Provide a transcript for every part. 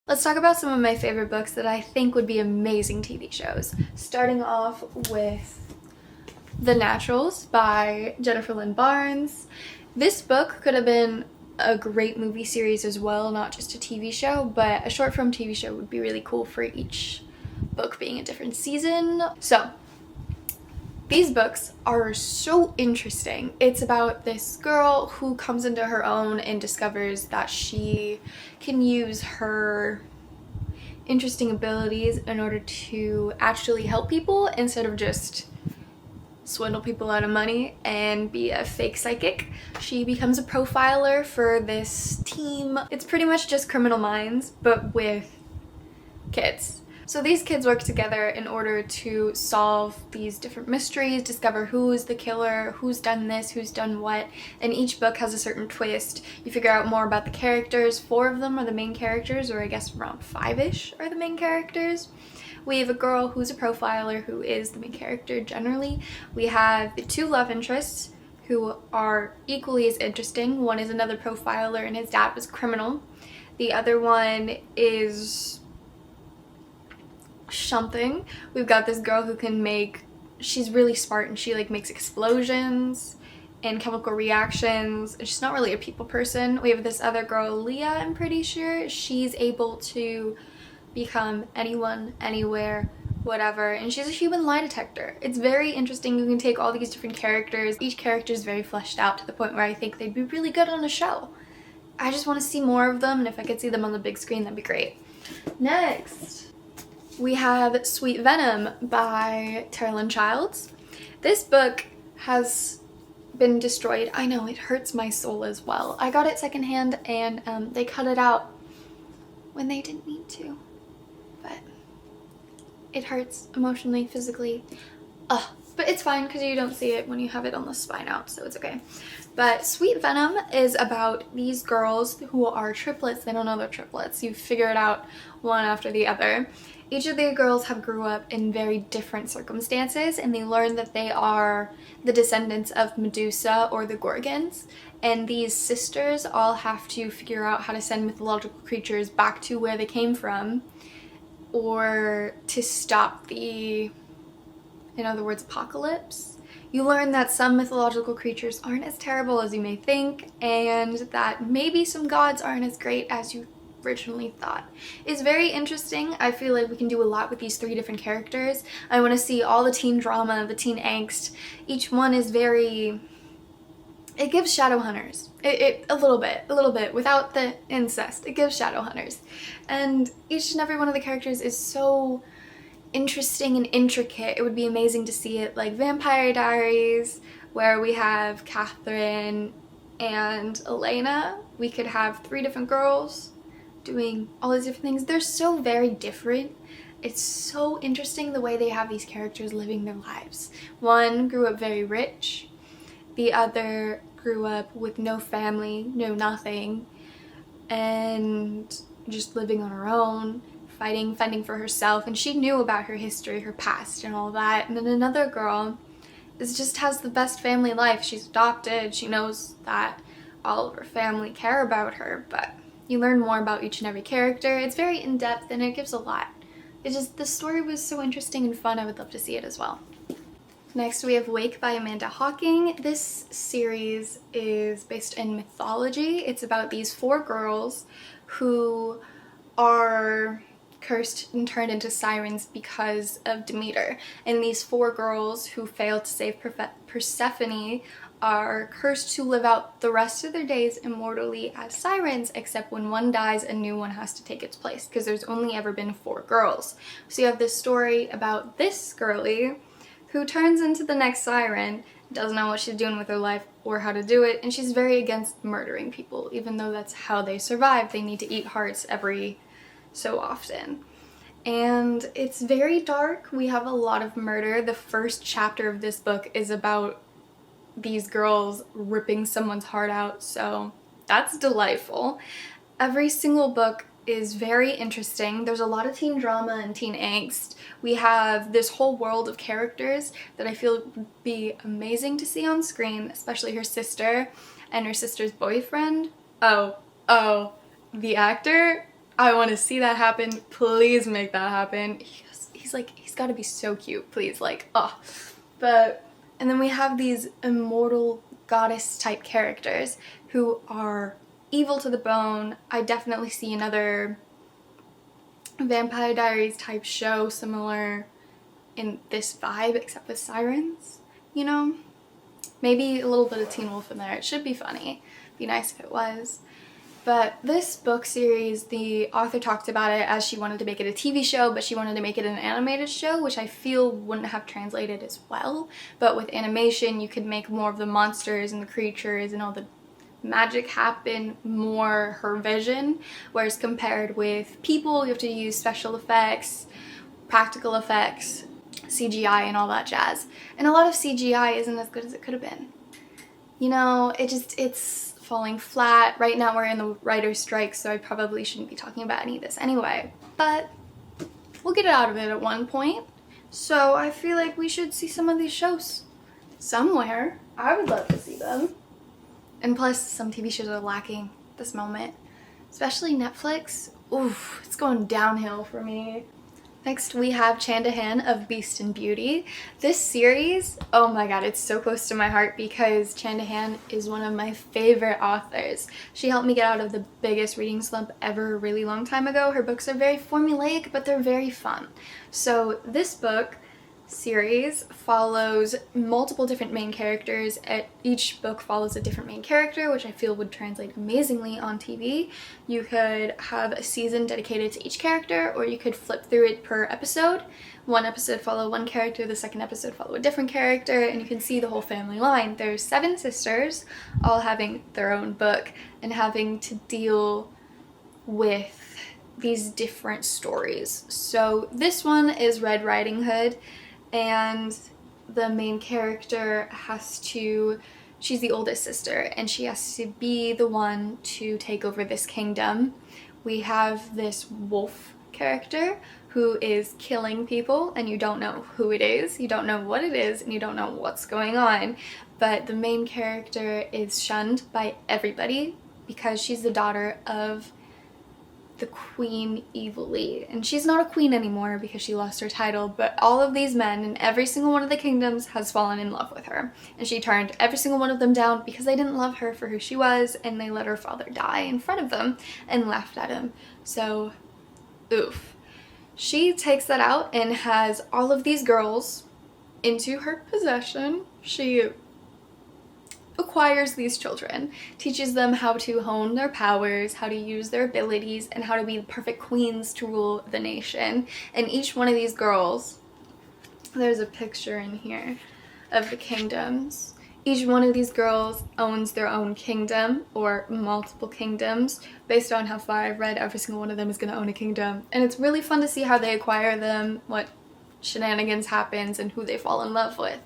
Let's talk about some of my favorite books that I think would be amazing TV shows. Starting off with The Naturals by Jennifer Lynn Barnes. This book could have been a great movie series as well, not just a TV show, but a short form TV show would be really cool for each book being a different season. So, these books are so interesting. It's about this girl who comes into her own and discovers that she can use her interesting abilities in order to actually help people instead of just swindle people out of money and be a fake psychic. She becomes a profiler for this team. It's pretty much just Criminal Minds, but with kids. So these kids work together in order to solve these different mysteries, discover who is the killer, who's done this, who's done what, and each book has a certain twist. You figure out more about the characters. 4 of them are the main characters, or I guess around 5-ish are the main characters. We have a girl who's a profiler who is the main character generally. We have the 2 love interests who are equally as interesting. One is another profiler and his dad was criminal. The other one is something. We've got this girl who can she's really smart and she makes explosions and chemical reactions. She's not really a people person. We have this other girl, Leah, I'm pretty sure. She's able to become anyone, anywhere, whatever, and she's a human lie detector. It's very interesting. You can take all these different characters. Each character is very fleshed out to the point where I think they'd be really good on a show. I just want to see more of them, and if I could see them on the big screen, that'd be great. Next, we have Sweet Venom by Tara Lynn Childs. This book has been destroyed. I know, it hurts my soul as well. I got it secondhand and they cut it out when they didn't need to. But it hurts emotionally, physically. But it's fine because you don't see it when you have it on the spine out, so it's okay. But Sweet Venom is about these girls who are triplets. They don't know they're triplets. You figure it out one after the other. Each of the girls have grew up in very different circumstances, and they learn that they are the descendants of Medusa or the Gorgons. And these sisters all have to figure out how to send mythological creatures back to where they came from, or to stop the, in other words, apocalypse. You learn that some mythological creatures aren't as terrible as you may think, and that maybe some gods aren't as great as you originally thought. It's very interesting. I feel like we can do a lot with these 3 different characters. I want to see all the teen drama, the teen angst. Each one is very... It gives Shadowhunters. A little bit, without the incest. It gives Shadowhunters. And each and every one of the characters is so interesting and intricate. It would be amazing to see it like Vampire Diaries, where we have Catherine and Elena. We could have 3 different girls doing all these different things. They're so very different. It's so interesting the way they have these characters living their lives. One grew up very rich. The other grew up with no family, no nothing, and just living on her own, fending for herself, and she knew about her history, her past, and all that. And then another girl just has the best family life. She's adopted. She knows that all of her family care about her, but you learn more about each and every character. It's very in-depth and it gives a lot. The story was so interesting and fun. I would love to see it as well. Next, we have Wake by Amanda Hawking. This series is based in mythology. It's about these 4 girls who are cursed and turned into sirens because of Demeter. And these 4 girls who failed to save Persephone are cursed to live out the rest of their days immortally as sirens, except when one dies, a new one has to take its place, because there's only ever been 4 girls. So you have this story about this girlie who turns into the next siren, doesn't know what she's doing with her life or how to do it, and she's very against murdering people. Even though that's how they survive, they need to eat hearts every so often. And it's very dark. We have a lot of murder. The first chapter of this book is about these girls ripping someone's heart out, so that's delightful. Every single book is very interesting. There's a lot of teen drama and teen angst. We have this whole world of characters that I feel would be amazing to see on screen, especially her sister and her sister's boyfriend. The actor, I want to see that happen. Please make that happen. He's got to be so cute. Please, like, oh. And then we have these immortal goddess type characters who are evil to the bone. I definitely see another Vampire Diaries type show similar in this vibe, except with sirens, you know? Maybe a little bit of Teen Wolf in there. It should be funny. Be nice if it was. But this book series, the author talked about it as she wanted to make it a TV show, but she wanted to make it an animated show, which I feel wouldn't have translated as well. But with animation, you could make more of the monsters and the creatures and all the magic happen more her vision, whereas compared with people, you have to use special effects, practical effects, CGI and all that jazz. And a lot of CGI isn't as good as it could have been. You know, it's falling flat. Right now we're in the writer's strike, so I probably shouldn't be talking about any of this anyway. But we'll get out of it at one point. So I feel like we should see some of these shows somewhere. I would love to see them. And plus, some TV shows are lacking at this moment. Especially Netflix. Oof, it's going downhill for me. Next, we have Chandahan of Beast and Beauty. This series, oh my god, it's so close to my heart because Chandahan is one of my favorite authors. She helped me get out of the biggest reading slump ever a really long time ago. Her books are very formulaic, but they're very fun. So this book series follows multiple different main characters. Each book follows a different main character, which I feel would translate amazingly on TV. You could have a season dedicated to each character, or you could flip through it per episode. One episode follow one character, the second episode follow a different character, and you can see the whole family line. There's 7 sisters, all having their own book and having to deal with these different stories. So this one is Red Riding Hood, and the main character she's the oldest sister, and she has to be the one to take over this kingdom. We have this wolf character who is killing people, and you don't know who it is, you don't know what it is, and you don't know what's going on. But the main character is shunned by everybody because she's the daughter of the Queen Evilly, and she's not a queen anymore because she lost her title, but all of these men in every single one of the kingdoms has fallen in love with her, and she turned every single one of them down because they didn't love her for who she was, and they let her father die in front of them and laughed at him. So oof. She takes that out and has all of these girls into her possession. She acquires these children, teaches them how to hone their powers, how to use their abilities, and how to be the perfect queens to rule the nation. And each one of these girls, there's a picture in here of the kingdoms. Each one of these girls owns their own kingdom or multiple kingdoms. Based on how far I've read, every single one of them is going to own a kingdom. And it's really fun to see how they acquire them, what shenanigans happens, and who they fall in love with.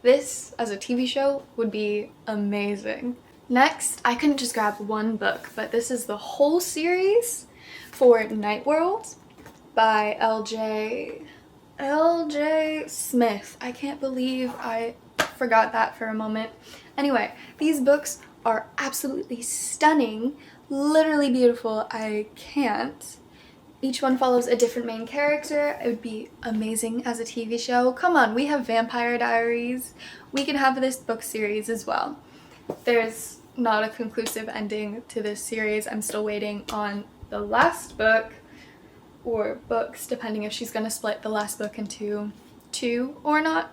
This, as a TV show, would be amazing. Next, I couldn't just grab one book, but this is the whole series for Night World by L.J. Smith. I can't believe I forgot that for a moment. Anyway, these books are absolutely stunning, literally beautiful. I can't. Each one follows a different main character. It would be amazing as a TV show. Come on, we have Vampire Diaries. We can have this book series as well. There's not a conclusive ending to this series. I'm still waiting on the last book, or books, depending if she's going to split the last book into 2 or not.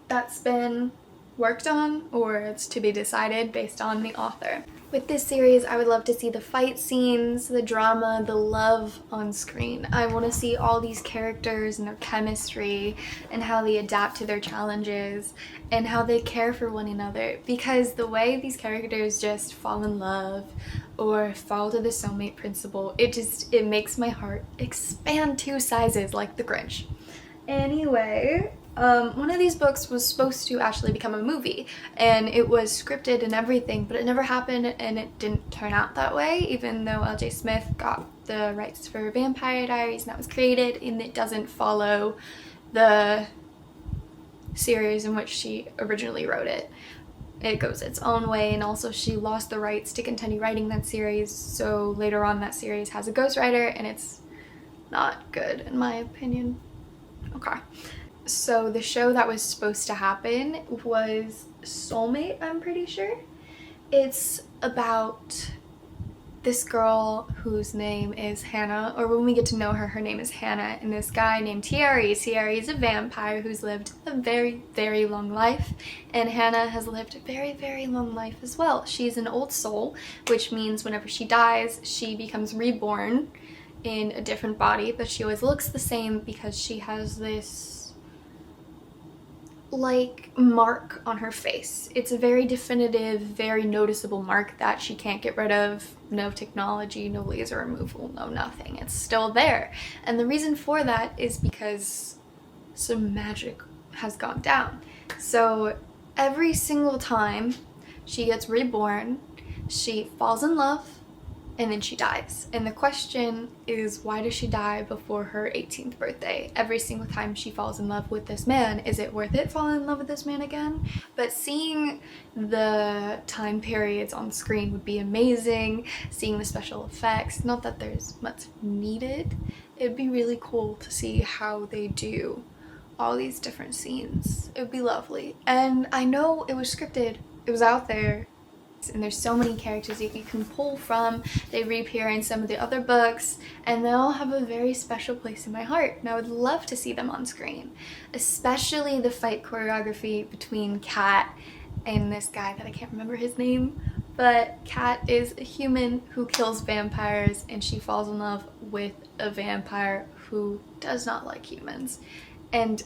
That's been worked on, or it's to be decided based on the author. With this series, I would love to see the fight scenes, the drama, the love on screen. I want to see all these characters and their chemistry and how they adapt to their challenges and how they care for one another, because the way these characters just fall in love or fall to the soulmate principle, it makes my heart expand 2 sizes like the Grinch. Anyway, one of these books was supposed to actually become a movie, and it was scripted and everything, but it never happened, and it didn't turn out that way, even though L.J. Smith got the rights for Vampire Diaries and that was created, and it doesn't follow the series in which she originally wrote it. it goes its own way, and also she lost the rights to continue writing that series, so later on that series has a ghostwriter, and it's not good in my opinion. Okay, so the show that was supposed to happen was Soulmate, I'm pretty sure. It's about this girl whose name is Hannah, or when we get to know her, her name is Hannah, and this guy named Thierry. Thierry is a vampire who's lived a very, very long life, and Hannah has lived a very, very long life as well. She's an old soul, which means whenever she dies, she becomes reborn in a different body, but she always looks the same because she has this like mark on her face. It's a very definitive, very noticeable mark that she can't get rid of. No technology, no laser removal, no nothing. It's still there. And the reason for that is because some magic has gone down. So every single time she gets reborn, she falls in love, and then she dies. And the question is, why does she die before her 18th birthday? Every single time she falls in love with this man, is it worth it falling in love with this man again? But seeing the time periods on screen would be amazing. Seeing the special effects, not that there's much needed. It'd be really cool to see how they do all these different scenes. It would be lovely. And I know it was scripted. It was out there. And there's so many characters that you can pull from. They reappear in some of the other books, and they all have a very special place in my heart, and I would love to see them on screen. Especially the fight choreography between Kat and this guy that I can't remember his name, but Kat is a human who kills vampires, and she falls in love with a vampire who does not like humans. And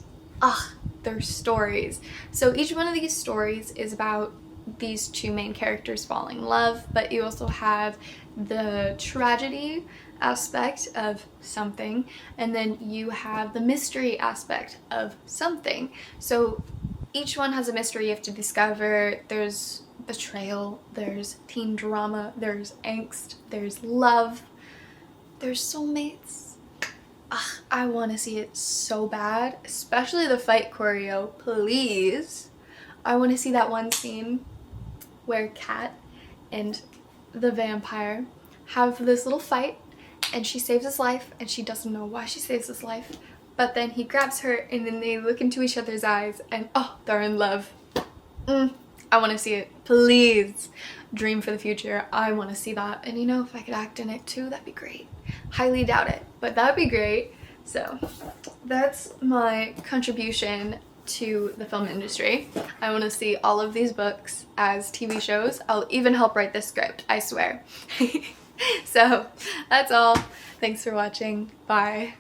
their stories. So each one of these stories is about these two main characters falling in love, but you also have the tragedy aspect of something, and then you have the mystery aspect of something. So each one has a mystery you have to discover. There's betrayal, there's teen drama, there's angst, there's love, there's soulmates. I want to see it so bad, especially the fight choreo, please. I want to see that one scene where Kat and the vampire have this little fight, and she saves his life, and she doesn't know why she saves his life, but then he grabs her, and then they look into each other's eyes, and they're in love. I want to see it, please. Dream for the future. I want to see that, and you know, if I could act in it too, that'd be great. Highly doubt it, but that'd be great. So that's my contribution to the film industry. I want to see all of these books as TV shows. I'll even help write the script, I swear. So that's all. Thanks for watching. Bye.